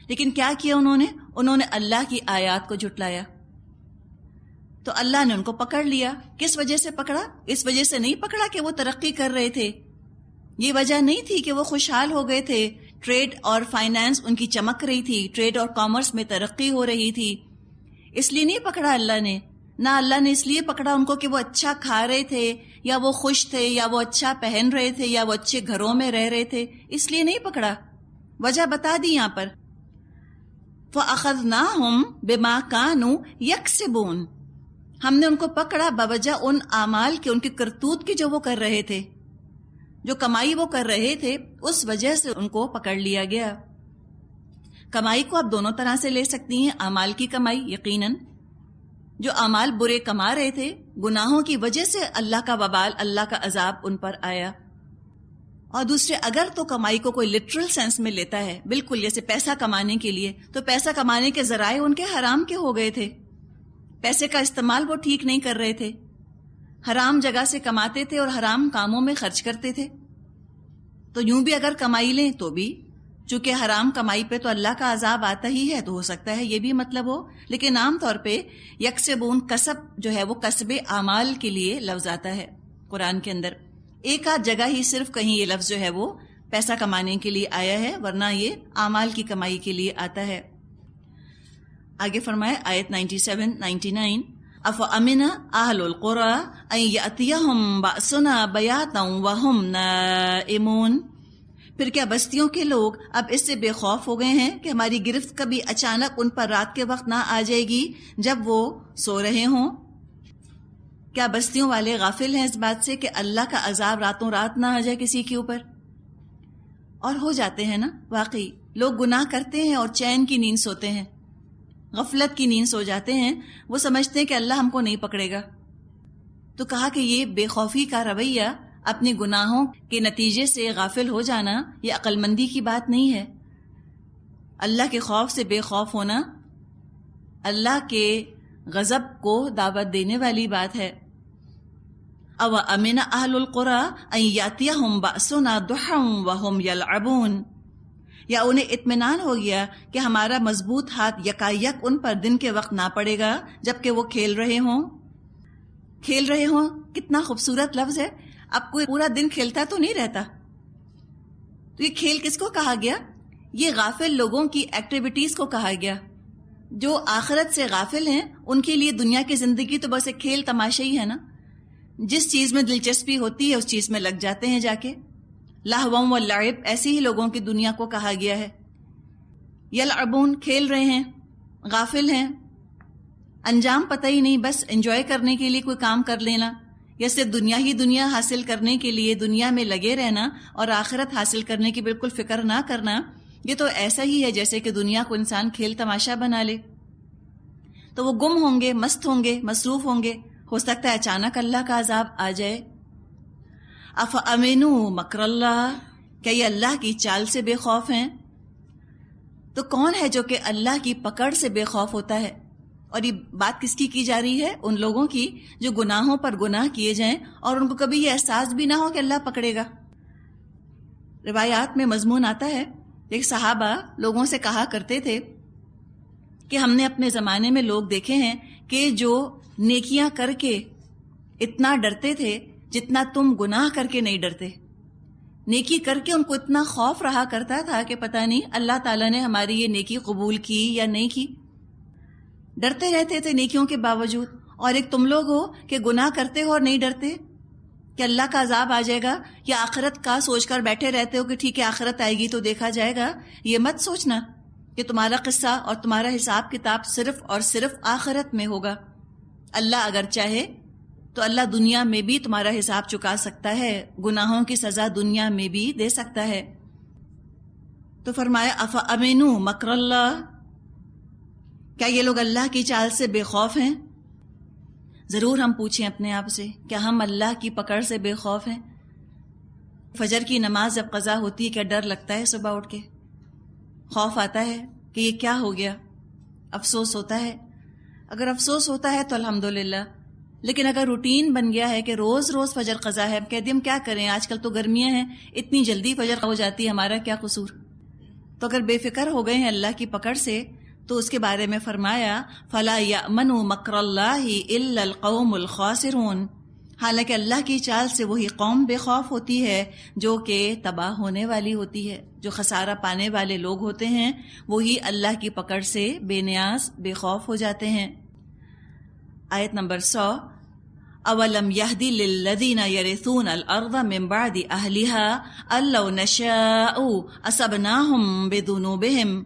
لیکن کیا کیا انہوں نے اللہ کی آیات کو جھٹلایا، تو اللہ نے ان کو پکڑ لیا۔ کس وجہ سے پکڑا؟ اس وجہ سے نہیں پکڑا کہ وہ ترقی کر رہے تھے، یہ وجہ نہیں تھی کہ وہ خوشحال ہو گئے تھے، ٹریڈ اور فائنانس ان کی چمک رہی تھی، ٹریڈ اور کامرس میں ترقی ہو رہی تھی، اس لیے نہیں پکڑا اللہ نے۔ نہ اللہ نے اس لیے پکڑا ان کو کہ وہ اچھا کھا رہے تھے، یا وہ خوش تھے، یا وہ اچھا پہن رہے تھے، یا وہ اچھے گھروں میں رہ رہے تھے، اس لیے نہیں پکڑا۔ وجہ بتا دی یہاں پر، فَأَخَذْنَاهُمْ بِمَا كَانُوا يَكْسِبُونَ، ہم نے ان کو پکڑا بوجہ ان اعمال کے، ان کے کرتوت کے جو وہ کر رہے تھے، جو کمائی وہ کر رہے تھے، اس وجہ سے ان کو پکڑ لیا گیا۔ کمائی کو آپ دونوں طرح سے لے سکتی ہیں، اعمال کی کمائی یقیناً، جو اعمال برے کما رہے تھے، گناہوں کی وجہ سے اللہ کا وبال، اللہ کا عذاب ان پر آیا۔ اور دوسرے، اگر تو کمائی کو کوئی لٹرل سینس میں لیتا ہے، بالکل جیسے پیسہ کمانے کے لیے، تو پیسہ کمانے کے ذرائع ان کے حرام کے ہو گئے تھے، پیسے کا استعمال وہ ٹھیک نہیں کر رہے تھے، حرام جگہ سے کماتے تھے اور حرام کاموں میں خرچ کرتے تھے۔ تو یوں بھی اگر کمائی لیں تو بھی، چونکہ حرام کمائی پہ تو اللہ کا عذاب آتا ہی ہے، تو ہو سکتا ہے یہ بھی مطلب ہو، لیکن عام طور پہ یکسبون، کسب جو ہے وہ کسب اعمال کے لیے لفظ آتا ہے قرآن کے اندر۔ ایک آدھ جگہ ہی صرف کہیں یہ لفظ جو ہے وہ پیسہ کمانے کے لیے آیا ہے، ورنہ یہ اعمال کی کمائی کے لیے آتا ہے۔ آگے فرمائے آیت 97 99، أَفَأَمِنَ أَهْلُ الْقُرَىٰ أَن يَأْتِيَهُمْ بَأْسُنَا بَيَاتًا وَهُمْ نَائِمُونَ، پھر کیا بستیوں کے لوگ اب اس سے بے خوف ہو گئے ہیں کہ ہماری گرفت کبھی اچانک ان پر رات کے وقت نہ آ جائے گی جب وہ سو رہے ہوں؟ کیا بستیوں والے غافل ہیں اس بات سے کہ اللہ کا عذاب راتوں رات نہ آ جائے کسی کے اوپر؟ اور ہو جاتے ہیں نا، واقعی لوگ گناہ کرتے ہیں اور چین کی نیند سوتے ہیں، غفلت کی نیند سو جاتے ہیں، وہ سمجھتے ہیں کہ اللہ ہم کو نہیں پکڑے گا۔ تو کہا کہ یہ بے خوفی کا رویہ، اپنے گناہوں کے نتیجے سے غافل ہو جانا، یہ عقل مندی کی بات نہیں ہے۔ اللہ کے خوف سے بے خوف ہونا اللہ کے غضب کو دعوت دینے والی بات ہے۔ او امن اہل القریٰ ان یاتیہم بأسنا ضحی وہم یلعبون، یا انہیں اطمینان ہو گیا کہ ہمارا مضبوط ہاتھ یکایک ان پر دن کے وقت نہ پڑے گا جبکہ وہ کھیل رہے ہوں۔ کھیل رہے ہوں، کتنا خوبصورت لفظ ہے۔ اب کوئی پورا دن کھیلتا تو نہیں رہتا، تو یہ کھیل کس کو کہا گیا؟ یہ غافل لوگوں کی ایکٹیویٹیز کو کہا گیا۔ جو آخرت سے غافل ہیں ان کے لیے دنیا کی زندگی تو بس ایک کھیل تماشا ہی ہے نا، جس چیز میں دلچسپی ہوتی ہے اس چیز میں لگ جاتے ہیں جا کے۔ لہو و لعب، ایسی ہی لوگوں کی دنیا کو کہا گیا ہے۔ یلعبون، کھیل رہے ہیں، غافل ہیں، انجام پتہ ہی نہیں، بس انجوائے کرنے کے لیے کوئی کام کر لینا، یا صرف دنیا ہی دنیا حاصل کرنے کے لیے دنیا میں لگے رہنا اور آخرت حاصل کرنے کی بالکل فکر نہ کرنا۔ یہ تو ایسا ہی ہے جیسے کہ دنیا کو انسان کھیل تماشا بنا لے۔ تو وہ گم ہوں گے، مست ہوں گے، مصروف ہوں گے، ہو سکتا ہے اچانک اللہ کا عذاب آ جائے۔ افامنوا مکر اللہ، کیا یہ اللہ کی چال سے بے خوف ہیں؟ تو کون ہے جو کہ اللہ کی پکڑ سے بے خوف ہوتا ہے؟ اور یہ بات کس کی جا رہی ہے؟ ان لوگوں کی جو گناہوں پر گناہ کیے جائیں اور ان کو کبھی یہ احساس بھی نہ ہو کہ اللہ پکڑے گا۔ روایات میں مضمون آتا ہے، ایک صحابہ لوگوں سے کہا کرتے تھے کہ ہم نے اپنے زمانے میں لوگ دیکھے ہیں کہ جو نیکیاں کر کے اتنا ڈرتے تھے جتنا تم گناہ کر کے نہیں ڈرتے۔ نیکی کر کے ان کو اتنا خوف رہا کرتا تھا کہ پتہ نہیں اللہ تعالیٰ نے ہماری یہ نیکی قبول کی یا نہیں کی، ڈرتے رہتے تھے نیکیوں کے باوجود۔ اور ایک تم لوگ ہو کہ گناہ کرتے ہو اور نہیں ڈرتے کہ اللہ کا عذاب آ جائے گا، یا آخرت کا سوچ کر بیٹھے رہتے ہو کہ ٹھیک ہے آخرت آئے گی تو دیکھا جائے گا۔ یہ مت سوچنا کہ تمہارا قصہ اور تمہارا حساب کتاب صرف اور صرف آخرت میں ہوگا۔ اللہ اگر چاہے تو اللہ دنیا میں بھی تمہارا حساب چکا سکتا ہے، گناہوں کی سزا دنیا میں بھی دے سکتا ہے۔ تو فرمایا افامنوا مکر اللہ، کیا یہ لوگ اللہ کی چال سے بے خوف ہیں؟ ضرور ہم پوچھیں اپنے آپ سے، کیا ہم اللہ کی پکڑ سے بے خوف ہیں؟ فجر کی نماز جب قضا ہوتی ہے کیا ڈر لگتا ہے؟ صبح اٹھ کے خوف آتا ہے کہ یہ کیا ہو گیا؟ افسوس ہوتا ہے؟ اگر افسوس ہوتا ہے تو الحمدللہ، لیکن اگر روٹین بن گیا ہے کہ روز روز فجر قضا ہے، کہہ دیں ہم کیا کریں، آج کل تو گرمیاں ہیں، اتنی جلدی فجر ہو جاتی ہے، ہمارا کیا قصور؟ تو اگر بے فکر ہو گئے ہیں اللہ کی پکڑ سے تو اس کے بارے میں فرمایا فَلَا يَأْمَنُ مَكْرَ اللَّهِ إِلَّا الْقَوْمُ الْخَاسِرُونَ، حالانکہ اللہ کی چال سے وہی قوم بے خوف ہوتی ہے جو کہ تباہ ہونے والی ہوتی ہے، جو خسارہ پانے والے لوگ ہوتے ہیں وہی اللہ کی پکڑ سے بے نیاز بے خوف ہو جاتے ہیں۔ آیت نمبر 100، اولم یہدی للذین یرثون الارض من بعد اہلها ان لو نشاء اصبناہم بذنوبہم،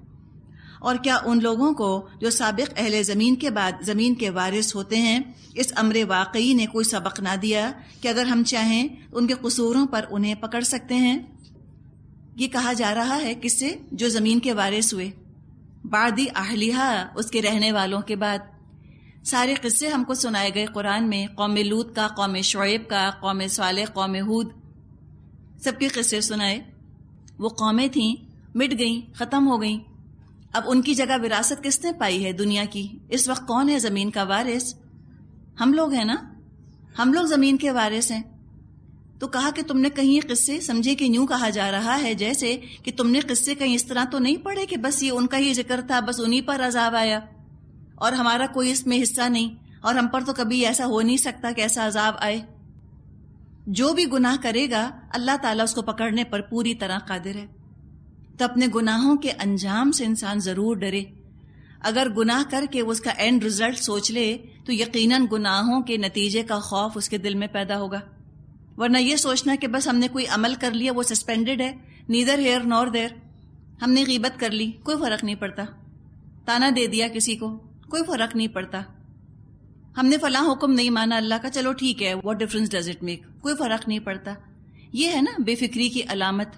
اور کیا ان لوگوں کو جو سابق اہل زمین کے بعد زمین کے وارث ہوتے ہیں اس امر واقعی نے کوئی سبق نہ دیا کہ اگر ہم چاہیں ان کے قصوروں پر انہیں پکڑ سکتے ہیں؟ یہ کہا جا رہا ہے کس سے؟ جو زمین کے وارث ہوئے، بعد اہلیہا، اس کے رہنے والوں کے بعد۔ سارے قصے ہم کو سنائے گئے قرآن میں، قوم لوط کا، قوم شعیب کا، قوم صالح، قوم ہود، سب کے قصے سنائے۔ وہ قومیں تھیں، مٹ گئیں، ختم ہو گئیں، اب ان کی جگہ وراثت کس نے پائی ہے دنیا کی؟ اس وقت کون ہے زمین کا وارث؟ ہم لوگ ہیں نا، ہم لوگ زمین کے وارث ہیں۔ تو کہا کہ تم نے کہیں قصے سمجھے کہ یوں کہا جا رہا ہے جیسے کہ تم نے قصے کہیں اس طرح تو نہیں پڑھے کہ بس یہ ان کا ہی ذکر تھا، بس انہی پر عذاب آیا اور ہمارا کوئی اس میں حصہ نہیں، اور ہم پر تو کبھی ایسا ہو نہیں سکتا کہ ایسا عذاب آئے۔ جو بھی گناہ کرے گا اللہ تعالیٰ اس کو پکڑنے پر پوری طرح قادر ہے۔ تو اپنے گناہوں کے انجام سے انسان ضرور ڈرے۔ اگر گناہ کر کے اس کا اینڈ رزلٹ سوچ لے تو یقیناً گناہوں کے نتیجے کا خوف اس کے دل میں پیدا ہوگا، ورنہ یہ سوچنا کہ بس ہم نے کوئی عمل کر لیا وہ سسپینڈڈ ہے، نیدر ہیئر نور دیر، ہم نے غیبت کر لی کوئی فرق نہیں پڑتا، تانا دے دیا کسی کو کوئی فرق نہیں پڑتا، ہم نے فلاں حکم نہیں مانا اللہ کا، چلو ٹھیک ہے، what difference does it make, کوئی فرق نہیں پڑتا۔ یہ ہے نا بے فکری کی علامت۔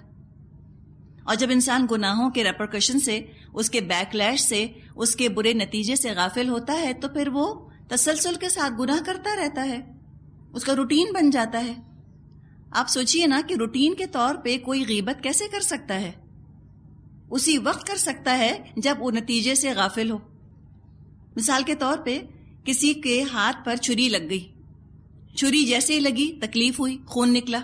اور جب انسان گناہوں کے ریپرکشن سے، اس کے بیک لیش سے، اس کے برے نتیجے سے غافل ہوتا ہے تو پھر وہ تسلسل کے ساتھ گناہ کرتا رہتا ہے، اس کا روٹین بن جاتا ہے۔ آپ سوچئے نا کہ روٹین کے طور پہ کوئی غیبت کیسے کر سکتا ہے؟ اسی وقت کر سکتا ہے جب وہ نتیجے سے غافل ہو۔ مثال کے طور پہ کسی کے ہاتھ پر چھری لگ گئی، چھری جیسے ہی لگی تکلیف ہوئی، خون نکلا،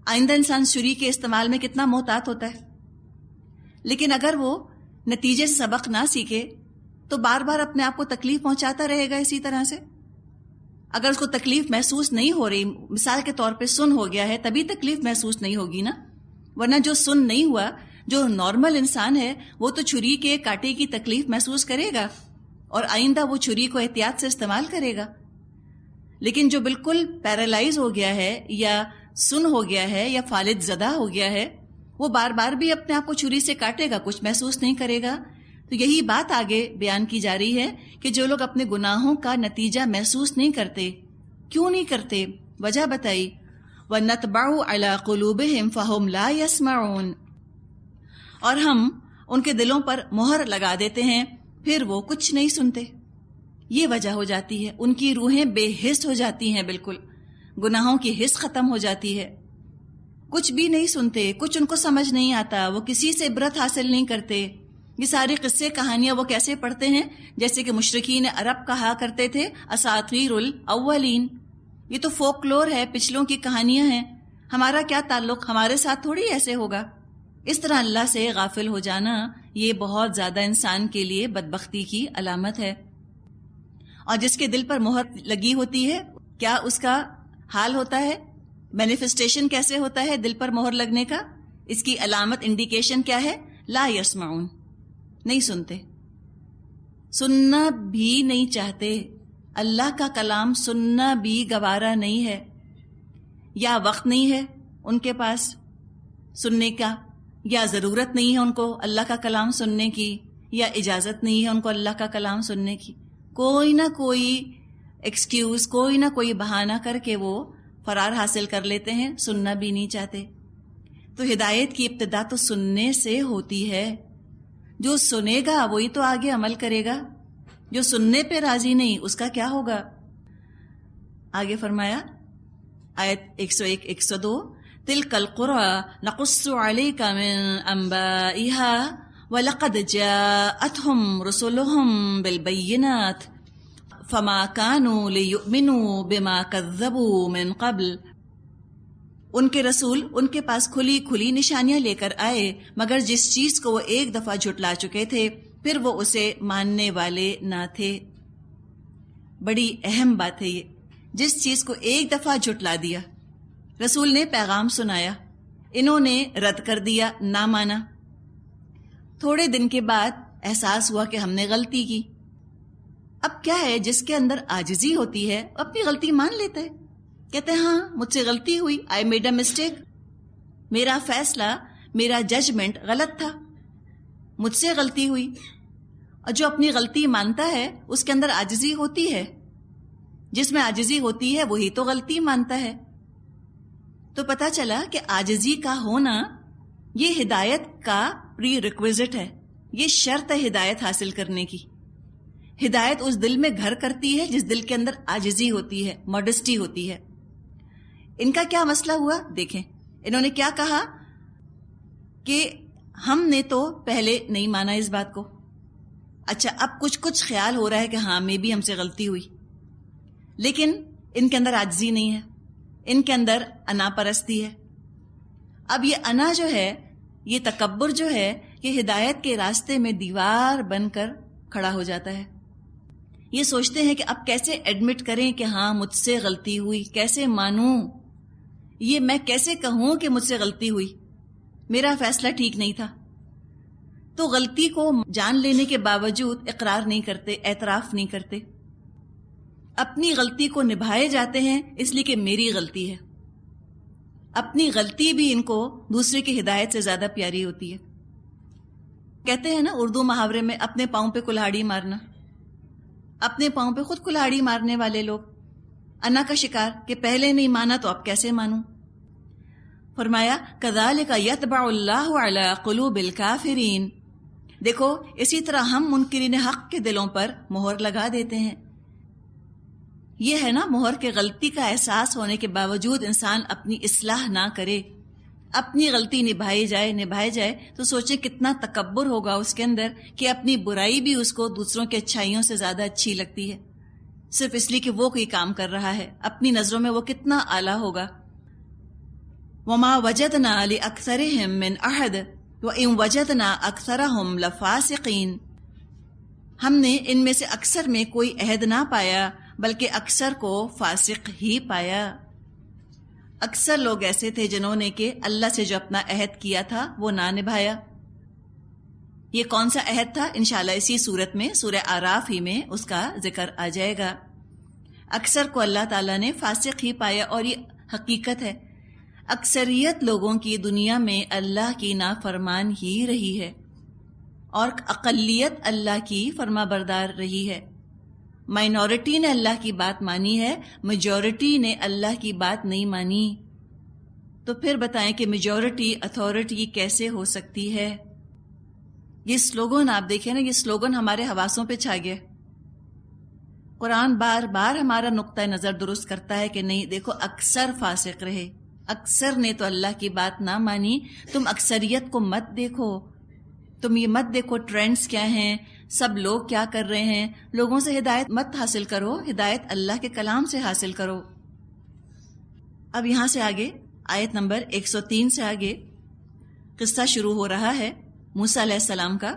آئندہ انسان چھری کے استعمال میں کتنا محتاط ہوتا ہے۔ لیکن اگر وہ نتیجے سے سبق نہ سیکھے تو بار بار اپنے آپ کو تکلیف پہنچاتا رہے گا اسی طرح سے۔ اگر اس کو تکلیف محسوس نہیں ہو رہی، مثال کے طور پہ سن ہو گیا ہے، تبھی تکلیف محسوس نہیں ہوگی نا، ورنہ جو سن نہیں ہوا، جو نارمل انسان ہے وہ تو چھری کے کانٹے کی تکلیف محسوس کرے گا اور آئندہ وہ چھری کو احتیاط سے استعمال کرے گا۔ لیکن جو بالکل پیرالائز ہو گیا ہے یا سن ہو گیا ہے یا فالج زدہ ہو گیا ہے، وہ بار بار بھی اپنے آپ کو چھری سے کاٹے گا، کچھ محسوس نہیں کرے گا۔ تو یہی بات آگے بیان کی جا رہی ہے کہ جو لوگ اپنے گناہوں کا نتیجہ محسوس نہیں کرتے، کیوں نہیں کرتے؟ وجہ بتائی، وَنَتْبَعُ عَلَىٰ قُلُوبِهِمْ فَهُمْ لَا يَسْمَعُونَ، اور ہم ان کے دلوں پر مہر لگا دیتے ہیں پھر وہ کچھ نہیں سنتے۔ یہ وجہ ہو جاتی ہے، ان کی روحیں بے حس ہو جاتی ہیں، بالکل گناہوں کی حس ختم ہو جاتی ہے، کچھ بھی نہیں سنتے، کچھ ان کو سمجھ نہیں آتا، وہ کسی سے عبرت حاصل نہیں کرتے۔ یہ سارے قصے کہانیاں وہ کیسے پڑھتے ہیں؟ جیسے کہ مشرکین عرب کہا کرتے تھے اساطیر الاولین، یہ تو فولکلور ہے، پچھلوں کی کہانیاں ہیں، ہمارا کیا تعلق، ہمارے ساتھ تھوڑی ایسے ہوگا۔ اس طرح اللہ سے غافل ہو جانا یہ بہت زیادہ انسان کے لیے بدبختی کی علامت ہے۔ اور جس کے دل پر مہر لگی ہوتی ہے، کیا اس کا حال ہوتا ہے؟ مینیفیسٹیشن کیسے ہوتا ہے دل پر مہر لگنے کا؟ اس کی علامت، انڈیکیشن کیا ہے؟ لا یسمعون، نہیں سنتے، سننا بھی نہیں چاہتے، اللہ کا کلام سننا بھی گوارا نہیں ہے، یا وقت نہیں ہے ان کے پاس سننے کا، یا ضرورت نہیں ہے ان کو اللہ کا کلام سننے کی، یا اجازت نہیں ہے ان کو اللہ کا کلام سننے کی، کوئی نہ کوئی ایکسکیوز، کوئی نہ کوئی بہانہ کر کے وہ فرار حاصل کر لیتے ہیں، سننا بھی نہیں چاہتے۔ تو ہدایت کی ابتدا تو سننے سے ہوتی ہے، جو سنے گا وہی تو آگے عمل کرے گا، جو سننے پہ راضی نہیں اس کا کیا ہوگا؟ آگے فرمایا آیت 101 102، تِلْكَ الْقُرَىٰ نَقُصُّ عَلَيْكَ مِنْ أَنْبَائِهَا وَلَقَدْ جَاءَتْهُمْ رُسُلُهُمْ بِالْبَيِّنَاتِ فَمَا كَانُوا لِيُؤْمِنُوا بِمَا كَذَّبُوا مِنْ قَبْلُ ان کے رسول ان کے پاس کھلی کھلی نشانیاں لے کر آئے، مگر جس چیز کو وہ ایک دفعہ جھٹلا چکے تھے پھر وہ اسے ماننے والے نہ تھے۔ بڑی اہم بات ہے یہ، جس چیز کو ایک دفعہ جھٹلا دیا، رسول نے پیغام سنایا، انہوں نے رد کر دیا، نہ مانا۔ تھوڑے دن کے بعد احساس ہوا کہ ہم نے غلطی کی۔ اب کیا ہے، جس کے اندر عاجزی ہوتی ہے اپنی غلطی مان لیتا ہے، کہتے ہیں ہاں مجھ سے غلطی ہوئی، آئی میڈ اے مسٹیک، میرا فیصلہ، میرا ججمنٹ غلط تھا، مجھ سے غلطی ہوئی۔ اور جو اپنی غلطی مانتا ہے اس کے اندر عاجزی ہوتی ہے، جس میں عاجزی ہوتی ہے وہی تو غلطی مانتا ہے۔ تو پتہ چلا کہ عاجزی کا ہونا یہ ہدایت کا پری ریکویزٹ ہے، یہ شرط ہے ہدایت حاصل کرنے کی۔ ہدایت اس دل میں گھر کرتی ہے جس دل کے اندر عاجزی ہوتی ہے، ماڈسٹی ہوتی ہے۔ ان کا کیا مسئلہ ہوا دیکھیں، انہوں نے کیا کہا کہ ہم نے تو پہلے نہیں مانا اس بات کو، اچھا اب کچھ خیال ہو رہا ہے کہ ہاں میں بھی ہم سے غلطی ہوئی، لیکن ان کے اندر عاجزی نہیں ہے، ان کے اندر انا پرستی ہے۔ اب یہ انا جو ہے، یہ تکبر جو ہے، یہ ہدایت کے راستے میں دیوار بن کر کھڑا ہو جاتا ہے۔ یہ سوچتے ہیں کہ اب کیسے ایڈمٹ کریں کہ ہاں مجھ سے غلطی ہوئی، کیسے مانوں، یہ میں کیسے کہوں کہ مجھ سے غلطی ہوئی، میرا فیصلہ ٹھیک نہیں تھا۔ تو غلطی کو جان لینے کے باوجود اقرار نہیں کرتے، اعتراف نہیں کرتے، اپنی غلطی کو نبھائے جاتے ہیں اس لیے کہ میری غلطی ہے۔ اپنی غلطی بھی ان کو دوسرے کی ہدایت سے زیادہ پیاری ہوتی ہے۔ کہتے ہیں نا اردو محاورے میں، اپنے پاؤں پہ کلہاڑی مارنا، اپنے پاؤں پہ خود کلہاڑی مارنے والے لوگ انا کا شکار کہ پہلے نہیں مانا تو اب کیسے مانوں۔ فرمایا کذالک یطبع اللہ علی قلوب الکافرین، دیکھو اسی طرح ہم منکرین حق کے دلوں پر مہر لگا دیتے ہیں۔ یہ ہے نا مہر کے غلطی کا احساس ہونے کے باوجود انسان اپنی اصلاح نہ کرے، اپنی غلطی نبھائی جائے تو سوچیں کتنا تکبر ہوگا اس کے اندر کہ اپنی برائی بھی اس کو دوسروں کی اچھائیوں سے زیادہ اچھی لگتی ہے، صرف اس لیے کہ وہ کوئی کام کر رہا ہے، اپنی نظروں میں وہ کتنا اعلیٰ ہوگا۔ وما وجدنا لأکثرهم من احد وإن وجدنا اکثرهم لفاسقین، ہم نے ان میں سے اکثر میں کوئی عہد نہ پایا بلکہ اکثر کو فاسق ہی پایا۔ اکثر لوگ ایسے تھے جنہوں نے کہ اللہ سے جو اپنا عہد کیا تھا وہ نہ نبھایا۔ یہ کون سا عہد تھا؟ انشاءاللہ اسی صورت میں، سورہ اعراف ہی میں اس کا ذکر آ جائے گا۔ اکثر کو اللہ تعالیٰ نے فاسق ہی پایا، اور یہ حقیقت ہے، اکثریت لوگوں کی دنیا میں اللہ کی نافرمان ہی رہی ہے، اور اقلیت اللہ کی فرما بردار رہی ہے۔ مائنورٹی نے اللہ کی بات مانی ہے، میجورٹی نے اللہ کی بات نہیں مانی۔ تو پھر بتائیں کہ میجورٹی اتھارٹی کیسے ہو سکتی ہے؟ یہ سلوگن آپ دیکھیں نا، یہ سلوگن ہمارے حواسوں پہ چھا گیا۔ قرآن بار بار ہمارا نقطہ نظر درست کرتا ہے کہ نہیں، دیکھو اکثر فاسق رہے، اکثر نے تو اللہ کی بات نہ مانی، تم اکثریت کو مت دیکھو، تم یہ مت دیکھو ٹرینڈز کیا ہیں، سب لوگ کیا کر رہے ہیں، لوگوں سے ہدایت مت حاصل کرو، ہدایت اللہ کے کلام سے حاصل کرو۔ اب یہاں سے آگے آیت نمبر 103 سے آگے قصہ شروع ہو رہا ہے موسیٰ علیہ السلام کا۔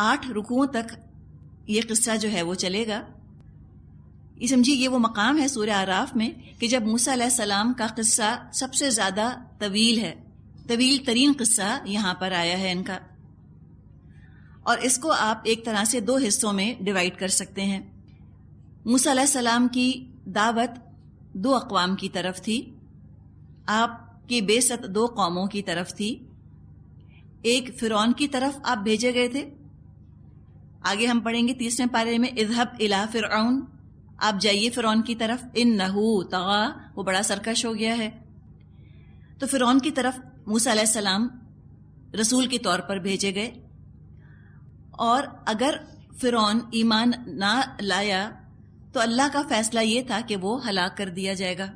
8 رکوعوں تک یہ قصہ جو ہے وہ چلے گا۔ یہ سمجھیے یہ وہ مقام ہے سورہ اعراف میں کہ جب موسیٰ علیہ السلام کا قصہ سب سے زیادہ طویل ہے، طویل ترین قصہ یہاں پر آیا ہے ان کا، اور اس کو آپ ایک طرح سے 2 حصوں میں ڈیوائیڈ کر سکتے ہیں۔ موسیٰ علیہ السلام کی دعوت 2 اقوام کی طرف تھی، آپ کی بعثت 2 قوموں کی طرف تھی۔ ایک فرعون کی طرف آپ بھیجے گئے تھے، آگے ہم پڑھیں گے 30ویں پارے میں، اذهب الى فرعون، آپ جائیے فرعون کی طرف، انہو طغی، وہ بڑا سرکش ہو گیا ہے۔ تو فرعون کی طرف موسیٰ علیہ السلام رسول کے طور پر بھیجے گئے، اور اگر فرعون ایمان نہ لایا تو اللہ کا فیصلہ یہ تھا کہ وہ ہلاک کر دیا جائے گا۔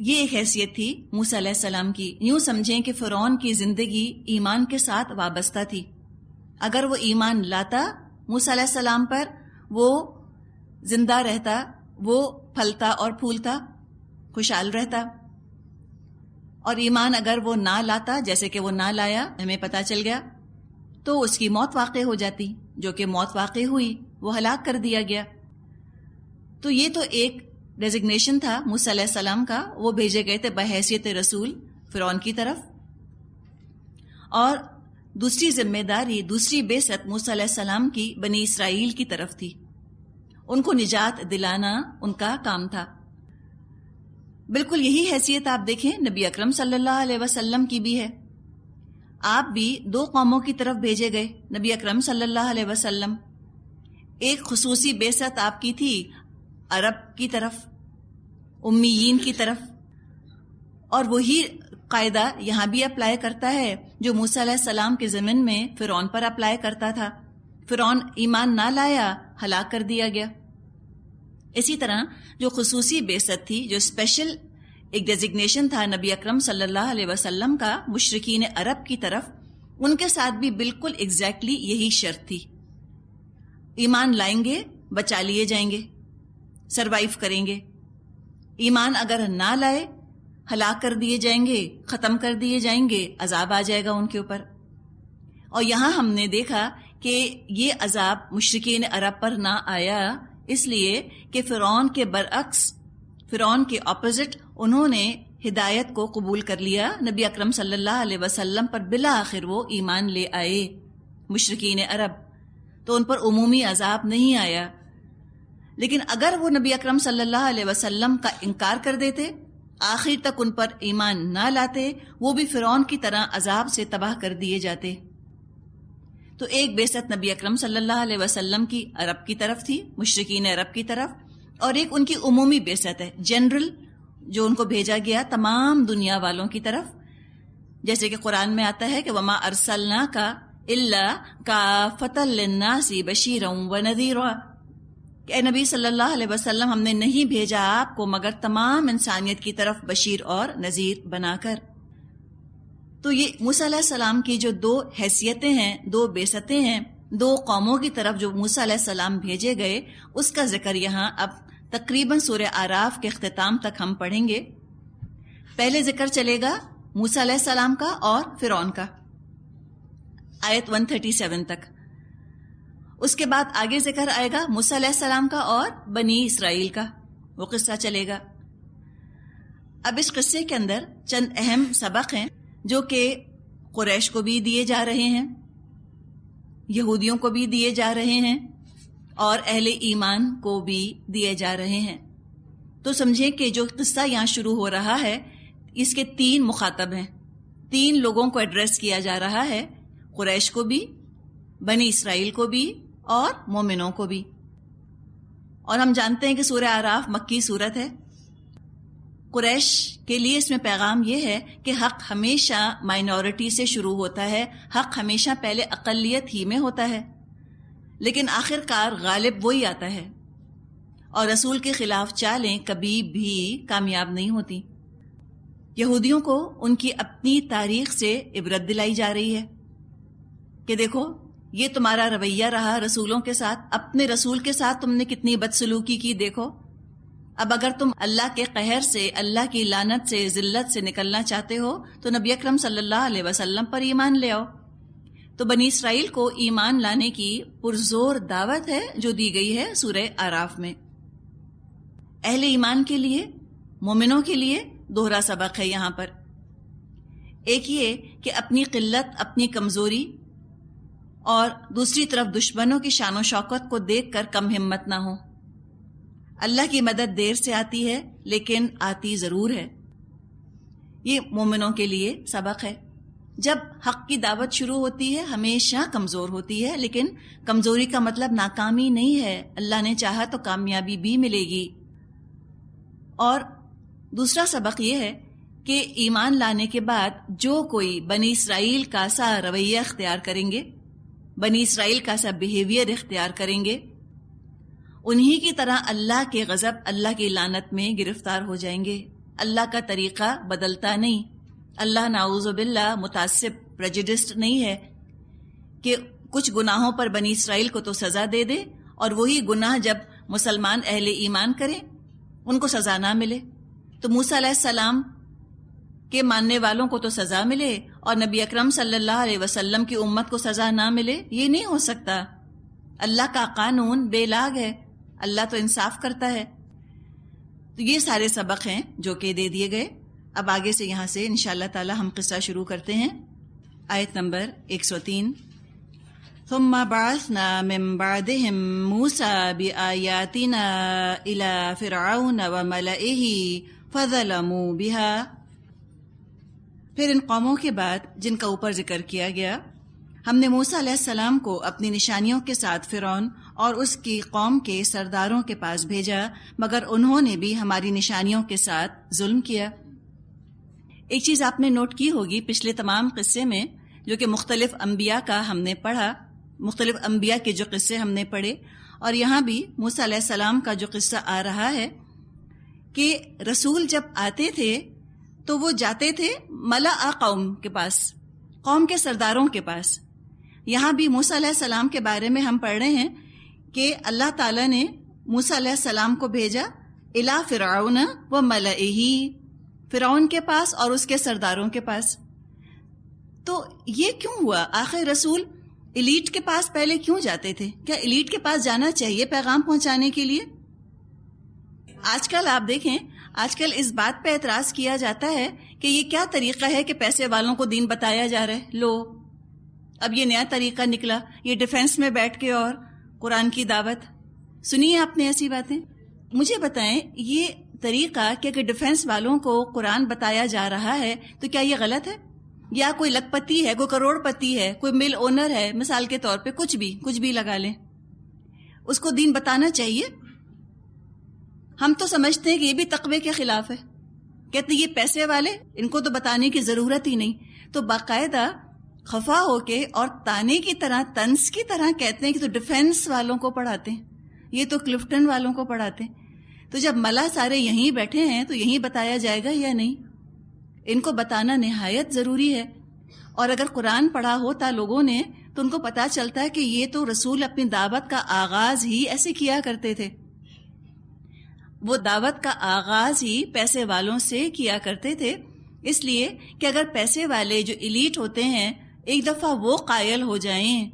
یہ ایک حیثیت تھی موسیٰ علیہ السلام کی۔ یوں سمجھیں کہ فرعون کی زندگی ایمان کے ساتھ وابستہ تھی، اگر وہ ایمان لاتا موسیٰ علیہ السلام پر، وہ زندہ رہتا، وہ پھلتا اور پھولتا، خوشحال رہتا، اور ایمان اگر وہ نہ لاتا، جیسے کہ وہ نہ لایا، ہمیں پتہ چل گیا، تو اس کی موت واقع ہو جاتی، جو کہ موت واقع ہوئی، وہ ہلاک کر دیا گیا۔ تو یہ تو ایک ڈیزگنیشن تھا موسیٰ علیہ السلام کا، وہ بھیجے گئے تھے بحیثیت رسول فرعون کی طرف، اور دوسری ذمہ داری، دوسری بعثت موسیٰ علیہ السلام کی بنی اسرائیل کی طرف تھی، ان کو نجات دلانا ان کا کام تھا۔ بالکل یہی حیثیت آپ دیکھیں نبی اکرم صلی اللہ علیہ وسلم کی بھی ہے۔ آپ بھی دو قوموں کی طرف بھیجے گئے نبی اکرم صلی اللہ علیہ وسلم۔ ایک خصوصی بعثت آپ کی تھی عرب کی طرف، امیین کی طرف، اور وہی قاعدہ یہاں بھی اپلائی کرتا ہے جو موسیٰ علیہ السلام کے زمن میں فرعون پر اپلائی کرتا تھا۔ فرعون ایمان نہ لایا، ہلاک کر دیا گیا۔ اسی طرح جو خصوصی بعثت تھی، جو اسپیشل ایک ڈیزگنیشن تھا نبی اکرم صلی اللہ علیہ وسلم کا مشرکین عرب کی طرف، ان کے ساتھ بھی بالکل ایگزیکٹلی یہی شرط تھی، ایمان لائیں گے بچا لیے جائیں گے، سروائیو کریں گے، ایمان اگر نہ لائے ہلاک کر دیے جائیں گے، ختم کر دیے جائیں گے، عذاب آ جائے گا ان کے اوپر۔ اور یہاں ہم نے دیکھا کہ یہ عذاب مشرکین عرب پر نہ آیا، اس لیے کہ فرعون کے برعکس، فرعون کے اپوزٹ، انہوں نے ہدایت کو قبول کر لیا نبی اکرم صلی اللہ علیہ وسلم پر، بالآخر وہ ایمان لے آئے مشرکین عرب، تو ان پر عمومی عذاب نہیں آیا۔ لیکن اگر وہ نبی اکرم صلی اللہ علیہ وسلم کا انکار کر دیتے، آخر تک ان پر ایمان نہ لاتے، وہ بھی فرعون کی طرح عذاب سے تباہ کر دیے جاتے۔ تو ایک بعثت نبی اکرم صلی اللہ علیہ وسلم کی عرب کی طرف تھی، مشرکین عرب کی طرف، اور ایک ان کی عمومی بعثت ہے، جنرل، جو ان کو بھیجا گیا تمام دنیا والوں کی طرف، جیسے کہ قرآن میں آتا ہے کہ وما ارسلناک الا کافۃ للناس بشیرا ونذیرا، کہ اے نبی صلی اللہ علیہ وسلم، ہم نے نہیں بھیجا آپ کو مگر تمام انسانیت کی طرف بشیر اور نذیر بنا کر۔ تو یہ موسیٰ علیہ السلام کی جو دو حیثیتیں ہیں، دو بعثتیں ہیں، دو قوموں کی طرف جو موسیٰ علیہ السلام بھیجے گئے، اس کا ذکر یہاں اب تقریباً سورہ اعراف کے اختتام تک ہم پڑھیں گے۔ پہلے ذکر چلے گا موسیٰ علیہ السلام کا اور فرعون کا، آیت 137 تک۔ اس کے بعد آگے ذکر آئے گا موسیٰ علیہ السلام کا اور بنی اسرائیل کا، وہ قصہ چلے گا۔ اب اس قصے کے اندر چند اہم سبق ہیں جو کہ قریش کو بھی دیے جا رہے ہیں، یہودیوں کو بھی دیے جا رہے ہیں، اور اہل ایمان کو بھی دیے جا رہے ہیں۔ تو سمجھیں کہ جو قصہ یہاں شروع ہو رہا ہے، اس کے تین مخاطب ہیں، تین لوگوں کو ایڈریس کیا جا رہا ہے، قریش کو بھی، بنی اسرائیل کو بھی، اور مومنوں کو بھی۔ اور ہم جانتے ہیں کہ سورہ اعراف مکی سورت ہے۔ قریش کے لیے اس میں پیغام یہ ہے کہ حق ہمیشہ مائنورٹی سے شروع ہوتا ہے، حق ہمیشہ پہلے اقلیت ہی میں ہوتا ہے، لیکن آخر کار غالب وہی آتا ہے، اور رسول کے خلاف چالیں کبھی بھی کامیاب نہیں ہوتی۔ یہودیوں کو ان کی اپنی تاریخ سے عبرت دلائی جا رہی ہے کہ دیکھو یہ تمہارا رویہ رہا رسولوں کے ساتھ، اپنے رسول کے ساتھ تم نے کتنی بدسلوکی کی، دیکھو اب اگر تم اللہ کے قہر سے، اللہ کی لعنت سے، ذلت سے نکلنا چاہتے ہو تو نبی اکرم صلی اللہ علیہ وسلم پر ایمان لے آؤ۔ تو بنی اسرائیل کو ایمان لانے کی پرزور دعوت ہے جو دی گئی ہے سورہ اعراف میں۔ اہل ایمان کے لیے، مومنوں کے لیے دوہرا سبق ہے یہاں پر۔ ایک یہ کہ اپنی قلت، اپنی کمزوری، اور دوسری طرف دشمنوں کی شان و شوکت کو دیکھ کر کم ہمت نہ ہو۔ اللہ کی مدد دیر سے آتی ہے لیکن آتی ضرور ہے۔ یہ مومنوں کے لیے سبق ہے۔ جب حق کی دعوت شروع ہوتی ہے ہمیشہ کمزور ہوتی ہے، لیکن کمزوری کا مطلب ناکامی نہیں ہے، اللہ نے چاہا تو کامیابی بھی ملے گی۔ اور دوسرا سبق یہ ہے کہ ایمان لانے کے بعد جو کوئی بنی اسرائیل کا سا رویہ اختیار کریں گے، بنی اسرائیل کا سا بیہیویئر اختیار کریں گے، انہی کی طرح اللہ کے غضب، اللہ کی لعنت میں گرفتار ہو جائیں گے۔ اللہ کا طریقہ بدلتا نہیں، اللہ نعوذ باللہ متعصب، پریجوڈسڈ نہیں ہے کہ کچھ گناہوں پر بنی اسرائیل کو تو سزا دے دے اور وہی گناہ جب مسلمان اہل ایمان کریں ان کو سزا نہ ملے۔ تو موسیٰ علیہ السلام کے ماننے والوں کو تو سزا ملے اور نبی اکرم صلی اللہ علیہ وسلم کی امت کو سزا نہ ملے؟ یہ نہیں ہو سکتا. اللہ کا قانون بے لاگ ہے، اللہ تو انصاف کرتا ہے. تو یہ سارے سبق ہیں جو کہ دے دیے گئے. اب آگے سے یہاں سے انشاءاللہ تعالی ہم قصہ شروع کرتے ہیں. آیت نمبر 103. ثم بعثنا من بعدهم موسى بآياتنا إلى فرعون وملئه فظلموا بها. پھر ان قوموں کے بعد جن کا اوپر ذکر کیا گیا، ہم نے موسیٰ علیہ السلام کو اپنی نشانیوں کے ساتھ فرعون اور اس کی قوم کے سرداروں کے پاس بھیجا، مگر انہوں نے بھی ہماری نشانیوں کے ساتھ ظلم کیا. ایک چیز آپ نے نوٹ کی ہوگی پچھلے تمام قصے میں، جو کہ مختلف انبیاء کا ہم نے پڑھا، مختلف انبیاء کے جو قصے ہم نے پڑھے، اور یہاں بھی موسیٰ علیہ السلام کا جو قصہ آ رہا ہے کہ رسول جب آتے تھے تو وہ جاتے تھے ملأ قوم کے پاس، قوم کے سرداروں کے پاس. یہاں بھی موسیٰ علیہ السلام کے بارے میں ہم پڑھ رہے ہیں کہ اللہ تعالیٰ نے موسیٰ علیہ السلام کو بھیجا الی فرعون و ملئہ، فرعون کے پاس اور اس کے سرداروں کے پاس. تو یہ کیوں ہوا؟ آخر رسول ایلیٹ کے پاس پہلے کیوں جاتے تھے؟ کیا ایلیٹ کے پاس جانا چاہیے پیغام پہنچانے کے لیے؟ آج کل آپ دیکھیں، آج کل اس بات پہ اعتراض کیا جاتا ہے کہ یہ کیا طریقہ ہے کہ پیسے والوں کو دین بتایا جا رہا ہے. لو اب یہ نیا طریقہ نکلا، یہ ڈیفنس میں بیٹھ کے اور قرآن کی دعوت. سنیے آپ نے ایسی باتیں. مجھے بتائیں یہ طریقہ کہ اگر ڈیفنس والوں کو قرآن بتایا جا رہا ہے تو کیا یہ غلط ہے؟ یا کوئی لکھ پتی ہے، کوئی کروڑ پتی ہے، کوئی مل اونر ہے، مثال کے طور پہ کچھ بھی لگا لیں، اس کو دین بتانا چاہیے؟ ہم تو سمجھتے ہیں کہ یہ بھی تقوی کے خلاف ہے. کہتے ہیں یہ پیسے والے، ان کو تو بتانے کی ضرورت ہی نہیں. تو باقاعدہ خفا ہو کے اور تانے کی طرح، طنز کی طرح کہتے ہیں کہ تو ڈیفنس والوں کو پڑھاتے ہیں، یہ تو کلفٹن والوں کو پڑھاتے ہیں. تو جب ملا سارے یہیں بیٹھے ہیں تو یہیں بتایا جائے گا یا نہیں؟ ان کو بتانا نہایت ضروری ہے. اور اگر قرآن پڑھا ہوتا لوگوں نے تو ان کو پتا چلتا ہے کہ یہ تو رسول اپنی دعوت کا آغاز ہی ایسے کیا کرتے تھے. وہ دعوت کا آغاز ہی پیسے والوں سے کیا کرتے تھے، اس لیے کہ اگر پیسے والے جو ایلیٹ ہوتے ہیں ایک دفعہ وہ قائل ہو جائیں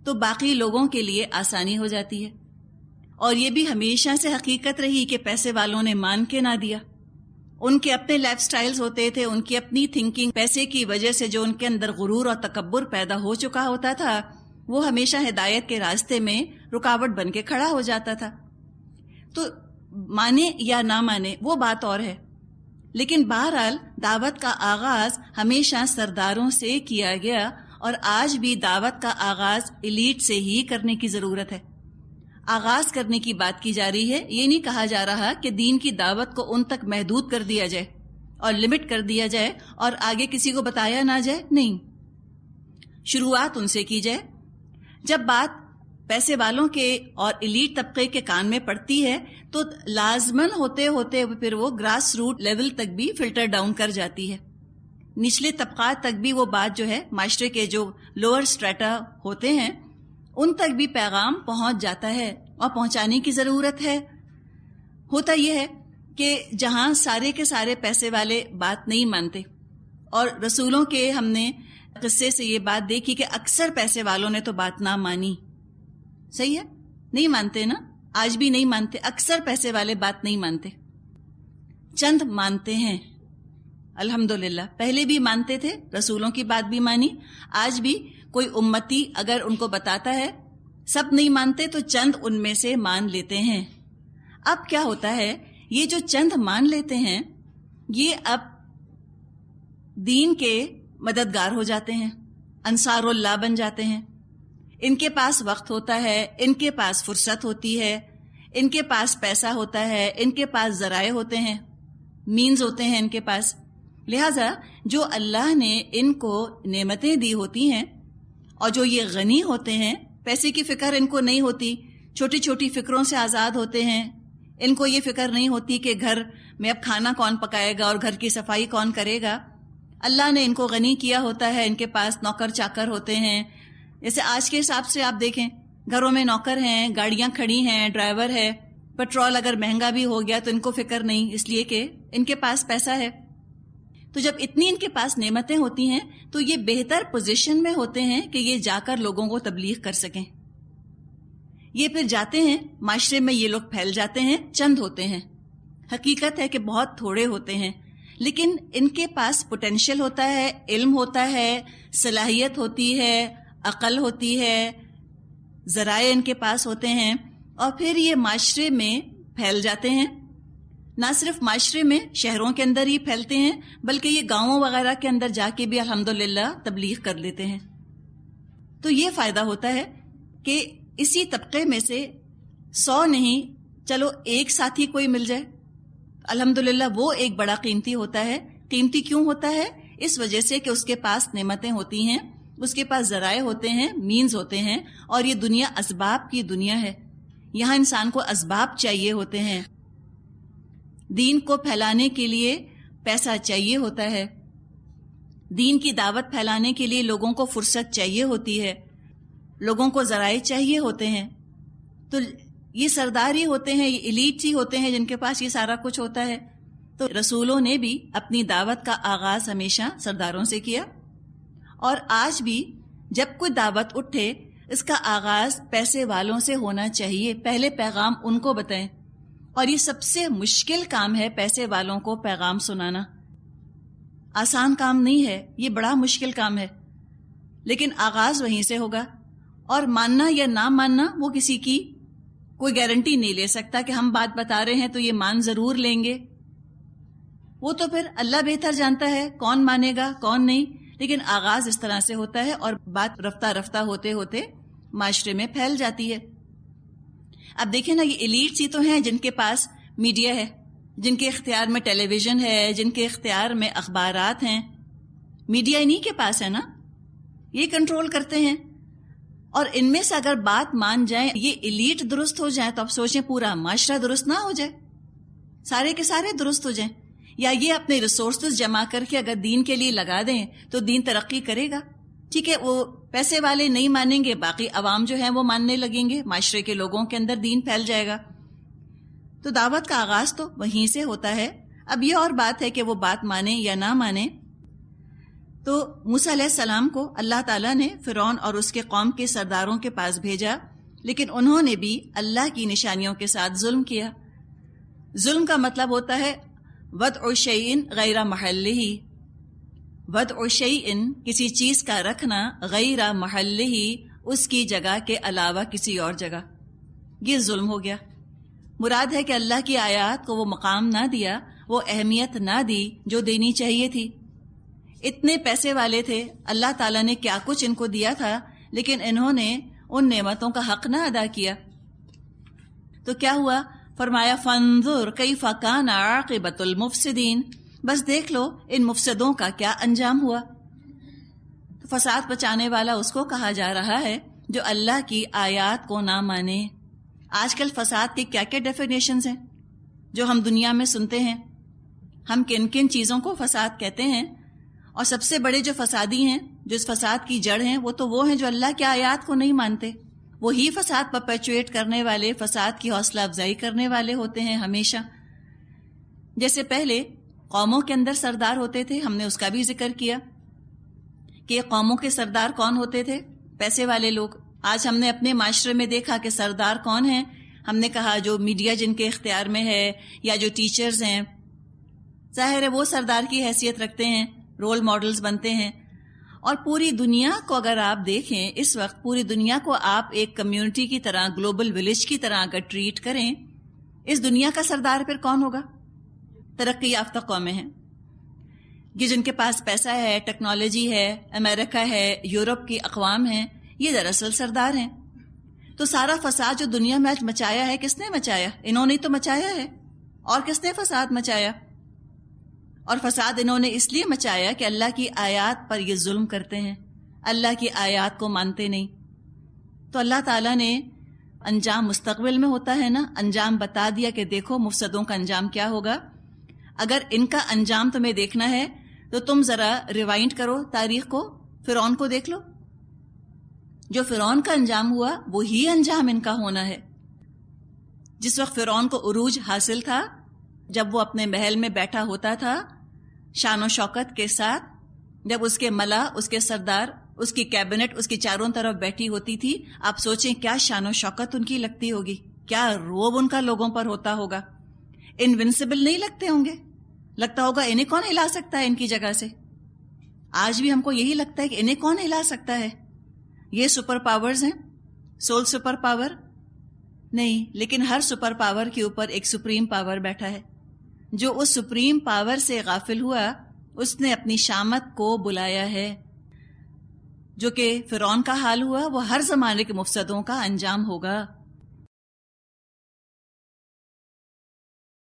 تو باقی لوگوں کے لیے آسانی ہو جاتی ہے. اور یہ بھی ہمیشہ سے حقیقت رہی کہ پیسے والوں نے مان کے نہ دیا. ان کے اپنے لائف سٹائلز ہوتے تھے، ان کی اپنی تھنکنگ، پیسے کی وجہ سے جو ان کے اندر غرور اور تکبر پیدا ہو چکا ہوتا تھا وہ ہمیشہ ہدایت کے راستے میں رکاوٹ بن کے کھڑا ہو جاتا تھا. تو مانے یا نہ مانے وہ بات اور ہے، لیکن بہرحال دعوت کا آغاز ہمیشہ سرداروں سے کیا گیا، اور آج بھی دعوت کا آغاز ایلیٹ سے ہی کرنے کی ضرورت ہے. آغاز کرنے کی بات کی جا رہی ہے، یہ نہیں کہا جا رہا کہ دین کی دعوت کو ان تک محدود کر دیا جائے اور لمٹ کر دیا جائے اور آگے کسی کو بتایا نہ جائے. نہیں، شروعات ان سے کی جائے. جب بات پیسے والوں کے اور ایلیٹ طبقے کے کان میں پڑتی ہے تو لازمن ہوتے ہوتے پھر وہ گراس روٹ لیول تک بھی فلٹر ڈاؤن کر جاتی ہے. نچلے طبقات تک بھی وہ بات جو ہے، معاشرے کے جو لوور سٹریٹا ہوتے ہیں ان تک بھی پیغام پہنچ جاتا ہے، اور پہنچانے کی ضرورت ہے. ہوتا یہ ہے کہ جہاں سارے کے سارے پیسے والے بات نہیں مانتے، اور رسولوں کے ہم نے قصے سے یہ بات دیکھی کہ اکثر پیسے والوں نے تو بات نہ مانی. صحیح ہے، نہیں مانتے نا، آج بھی نہیں مانتے. اکثر پیسے والے بات نہیں مانتے، چند مانتے ہیں. الحمدللہ پہلے بھی مانتے تھے، رسولوں کی بات بھی مانی. آج بھی کوئی امتی اگر ان کو بتاتا ہے، سب نہیں مانتے تو چند ان میں سے مان لیتے ہیں. اب کیا ہوتا ہے، یہ جو چند مان لیتے ہیں یہ اب دین کے مددگار ہو جاتے ہیں، انصار اللہ بن جاتے ہیں. ان کے پاس وقت ہوتا ہے، ان کے پاس فرصت ہوتی ہے، ان کے پاس پیسہ ہوتا ہے، ان کے پاس ذرائع ہوتے ہیں، مینز ہوتے ہیں ان کے پاس. لہذا جو اللہ نے ان کو نعمتیں دی ہوتی ہیں اور جو یہ غنی ہوتے ہیں، پیسے کی فکر ان کو نہیں ہوتی، چھوٹی چھوٹی فکروں سے آزاد ہوتے ہیں. ان کو یہ فکر نہیں ہوتی کہ گھر میں اب کھانا کون پکائے گا اور گھر کی صفائی کون کرے گا. اللہ نے ان کو غنی کیا ہوتا ہے، ان کے پاس نوکر چاکر ہوتے ہیں. جیسے آج کے حساب سے آپ دیکھیں، گھروں میں نوکر ہیں، گاڑیاں کھڑی ہیں، ڈرائیور ہے، پیٹرول اگر مہنگا بھی ہو گیا تو ان کو فکر نہیں، اس لیے کہ ان کے پاس پیسہ ہے. تو جب اتنی ان کے پاس نعمتیں ہوتی ہیں تو یہ بہتر پوزیشن میں ہوتے ہیں کہ یہ جا کر لوگوں کو تبلیغ کر سکیں. یہ پھر جاتے ہیں، معاشرے میں یہ لوگ پھیل جاتے ہیں، چند ہوتے ہیں. حقیقت ہے کہ بہت تھوڑے ہوتے ہیں، لیکن ان کے پاس پوٹینشیل ہوتا ہے، علم ہوتا ہے، صلاحیت ہوتی ہے، عقل ہوتی ہے، ذرائع ان کے پاس ہوتے ہیں، اور پھر یہ معاشرے میں پھیل جاتے ہیں. نہ صرف معاشرے میں، شہروں کے اندر ہی پھیلتے ہیں، بلکہ یہ گاؤں وغیرہ کے اندر جا کے بھی الحمدللہ تبلیغ کر لیتے ہیں. تو یہ فائدہ ہوتا ہے کہ اسی طبقے میں سے 100 نہیں، چلو ایک ساتھی کوئی مل جائے، الحمدللہ وہ ایک بڑا قیمتی ہوتا ہے. قیمتی کیوں ہوتا ہے؟ اس وجہ سے کہ اس کے پاس نعمتیں ہوتی ہیں، اس کے پاس ذرائع ہوتے ہیں، مینز ہوتے ہیں، اور یہ دنیا اسباب کی دنیا ہے. یہاں انسان کو اسباب چاہیے ہوتے ہیں. دین کو پھیلانے کے لیے پیسہ چاہیے ہوتا ہے، دین کی دعوت پھیلانے کے لیے لوگوں کو فرصت چاہیے ہوتی ہے، لوگوں کو ذرائع چاہیے ہوتے ہیں. تو یہ سردار ہی ہوتے ہیں، یہ ایلیٹ ہی ہوتے ہیں جن کے پاس یہ سارا کچھ ہوتا ہے. تو رسولوں نے بھی اپنی دعوت کا آغاز ہمیشہ سرداروں سے کیا، اور آج بھی جب کوئی دعوت اٹھے اس کا آغاز پیسے والوں سے ہونا چاہیے. پہلے پیغام ان کو بتائیں، اور یہ سب سے مشکل کام ہے پیسے والوں کو پیغام سنانا. آسان کام نہیں ہے، یہ بڑا مشکل کام ہے، لیکن آغاز وہیں سے ہوگا. اور ماننا یا نہ ماننا وہ کسی کی کوئی گارنٹی نہیں لے سکتا کہ ہم بات بتا رہے ہیں تو یہ مان ضرور لیں گے. وہ تو پھر اللہ بہتر جانتا ہے کون مانے گا کون نہیں، لیکن آغاز اس طرح سے ہوتا ہے اور بات رفتہ رفتہ ہوتے ہوتے معاشرے میں پھیل جاتی ہے. اب دیکھیں نا، یہ ایلیٹس ہی تو ہیں جن کے پاس میڈیا ہے، جن کے اختیار میں ٹیلی ویژن ہے، جن کے اختیار میں اخبارات ہیں. میڈیا انہی کے پاس ہے نا، یہ کنٹرول کرتے ہیں. اور ان میں سے اگر بات مان جائیں، یہ ایلیٹ درست ہو جائیں، تو اب سوچیں پورا معاشرہ درست نہ ہو جائے، سارے کے سارے درست ہو جائیں. یا یہ اپنے ریسورسز جمع کر کے اگر دین کے لیے لگا دیں تو دین ترقی کرے گا. ٹھیک ہے، وہ پیسے والے نہیں مانیں گے، باقی عوام جو ہیں وہ ماننے لگیں گے، معاشرے کے لوگوں کے اندر دین پھیل جائے گا. تو دعوت کا آغاز تو وہیں سے ہوتا ہے. اب یہ اور بات ہے کہ وہ بات مانیں یا نہ مانیں. تو موسیٰ علیہ السلام کو اللہ تعالیٰ نے فرعون اور اس کے قوم کے سرداروں کے پاس بھیجا، لیکن انہوں نے بھی اللہ کی نشانیوں کے ساتھ ظلم کیا. ظلم کا مطلب ہوتا ہے وضع شیء غیر محلہ، وضع شیء کسی چیز کا رکھنا، غیر محلہ اس کی جگہ کے علاوہ کسی اور جگہ، یہ ظلم ہو گیا. مراد ہے کہ اللہ کی آیات کو وہ مقام نہ دیا، وہ اہمیت نہ دی جو دینی چاہیے تھی. اتنے پیسے والے تھے، اللہ تعالیٰ نے کیا کچھ ان کو دیا تھا، لیکن انہوں نے ان نعمتوں کا حق نہ ادا کیا. تو کیا ہوا؟ فرمایا فانظر کیف کان عاقبۃ المفسدین، بس دیکھ لو ان مفسدوں کا کیا انجام ہوا. تو فساد بچانے والا اس کو کہا جا رہا ہے جو اللہ کی آیات کو نہ مانے. آج کل فساد کی کیا کیا ڈیفینیشنز ہیں جو ہم دنیا میں سنتے ہیں، ہم کن کن چیزوں کو فساد کہتے ہیں. اور سب سے بڑے جو فسادی ہیں، جو اس فساد کی جڑ ہیں، وہ ہیں جو اللہ کی آیات کو نہیں مانتے. وہی فساد پرپیچویٹ کرنے والے، فساد کی حوصلہ افزائی کرنے والے ہوتے ہیں ہمیشہ. جیسے پہلے قوموں کے اندر سردار ہوتے تھے، ہم نے اس کا بھی ذکر کیا کہ قوموں کے سردار کون ہوتے تھے؟ پیسے والے لوگ. آج ہم نے اپنے معاشرے میں دیکھا کہ سردار کون ہیں. ہم نے کہا جو میڈیا جن کے اختیار میں ہے، یا جو ٹیچرز ہیں، ظاہر ہے وہ سردار کی حیثیت رکھتے ہیں، رول ماڈلز بنتے ہیں. اور پوری دنیا کو اگر آپ دیکھیں، اس وقت پوری دنیا کو آپ ایک کمیونٹی کی طرح، گلوبل ولیج کی طرح اگر ٹریٹ کریں، اس دنیا کا سردار پھر کون ہوگا؟ ترقی یافتہ قومیں ہیں، یہ جن کے پاس پیسہ ہے، ٹیکنالوجی ہے، امریکہ ہے، یورپ کی اقوام ہیں، یہ دراصل سردار ہیں. تو سارا فساد جو دنیا میں آج مچایا ہے، کس نے مچایا؟ انہوں نے تو مچایا ہے. اور کس نے فساد مچایا؟ اور فساد انہوں نے اس لیے مچایا کہ اللہ کی آیات پر یہ ظلم کرتے ہیں، اللہ کی آیات کو مانتے نہیں. تو اللہ تعالیٰ نے انجام مستقبل میں ہوتا ہے نا، انجام بتا دیا کہ دیکھو مفسدوں کا انجام کیا ہوگا. اگر ان کا انجام تمہیں دیکھنا ہے تو تم ذرا ریوائنڈ کرو تاریخ کو، فرعون کو دیکھ لو. جو فرعون کا انجام ہوا وہی انجام ان کا ہونا ہے. جس وقت فرعون کو عروج حاصل تھا، جب وہ اپنے محل میں بیٹھا ہوتا تھا شان و شوکت کے ساتھ، جب اس کے ملا، اس کے سردار، اس کی کیبنٹ اس کی چاروں طرف بیٹھی ہوتی تھی، آپ سوچیں کیا شان و شوکت ان کی لگتی ہوگی، کیا روب ان کا لوگوں پر ہوتا ہوگا. انونسبل نہیں لگتے ہوں گے، لگتا ہوگا انہیں کون ہلا سکتا ہے ان کی جگہ سے. آج بھی ہم کو یہی لگتا ہے کہ انہیں کون ہلا سکتا ہے. یہ سپر پاورز ہیں، سول سپر پاور نہیں، لیکن ہر سپر پاور کے اوپر ایک سپریم پاور بیٹھا ہے. جو اس سپریم پاور سے غافل ہوا، اس نے اپنی شامت کو بلایا ہے. جو کہ فرعون کا حال ہوا، وہ ہر زمانے کے مفسدوں کا انجام ہوگا.